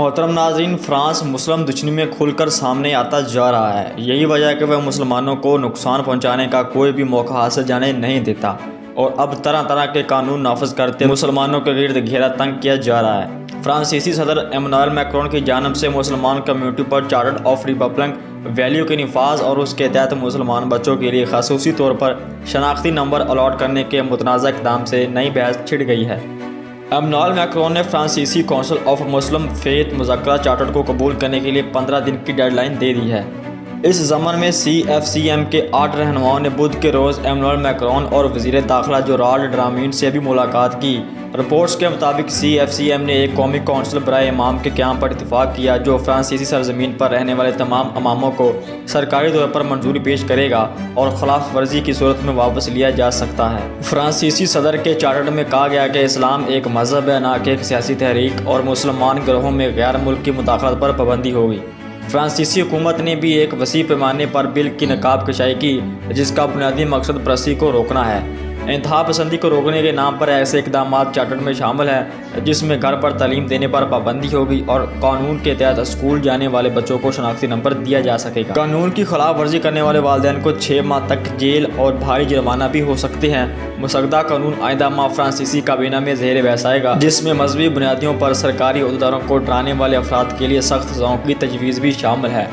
मोहतरम नाज़रीन, फ्रांस मुस्लिम दुश्मनी में खुलकर सामने आता जा रहा है। यही वजह है कि वह मुसलमानों को नुकसान पहुंचाने का कोई भी मौका हासिल जाने नहीं देता और अब तरह तरह के कानून नाफिज करते मुसलमानों के गिर्द घेरा तंग किया जा रहा है। फ्रांसीसी सदर इमैनुअल मैक्रोन की जानिब से मुसलमान कम्यूनिटी पर चार्टर ऑफ रिपब्लिक वैल्यू के नफाज और उसके तहत मुसलमान बच्चों के लिए खसूसी तौर पर शनाख्ती नंबर अलॉट करने के मुतनाज़ा इक़दाम से नई बहस छिड़ गई है। इमैनुअल मैक्रोन ने फ्रांसीसी काउंसिल ऑफ मुस्लिम फेथ मुज़क्करा चार्टर को कबूल करने के लिए 15 दिन की डेडलाइन दे दी है। इस ज़मन में CFCM के 8 रहनुमाओं ने बुध के रोज़ इमैनुअल मैक्रोन और वज़ीर दाखिला जोराल्ड ड्रामीन से भी मुलाकात की। रिपोर्ट्स के मुताबिक CFCM ने एक कौमी काउंसिल बराए इमाम के क़याम पर इत्तफ़ाक़ किया जो फ्रांसीसी सरज़मीन पर रहने वाले तमाम इमामों को सरकारी तौर पर मंजूरी पेश करेगा और खिलाफ वर्जी की सूरत में वापस लिया जा सकता है। फ्रांसीसी सदर के चार्टर में कहा गया कि इस्लाम एक मज़हब है, ना कि एक सियासी तहरीक, और मुसलमान गिरोहों में गैर मुल्की मुदाखलत पर पाबंदी होगी। फ्रांसीसी हुकूमत ने भी एक वसी पैमाने पर बिल की नकाब कशाई की जिसका बुनियादी मकसद प्रसी को रोकना है। इंतहा पसंदी को रोकने के नाम पर ऐसे इकदाम चार्टर में शामिल है जिसमें घर पर तालीम देने पर पाबंदी होगी और कानून के तहत स्कूल जाने वाले बच्चों को शनाख्ती नंबर दिया जा सकेगा। कानून की खिलाफ वर्जी करने वाले वालिदैन को 6 माह तक जेल और भारी जुर्माना भी हो सकते हैं। मुसद्दा कानून आइंदा माह फ्रांसीसी काबीना में ज़ेर बहस आएगा जिसमें मजहबी बुनियादियों पर सरकारी अहदेदारों को डराने वाले अफराद के लिए सख्त सज़ाओं की तजवीज़ भी शामिल है।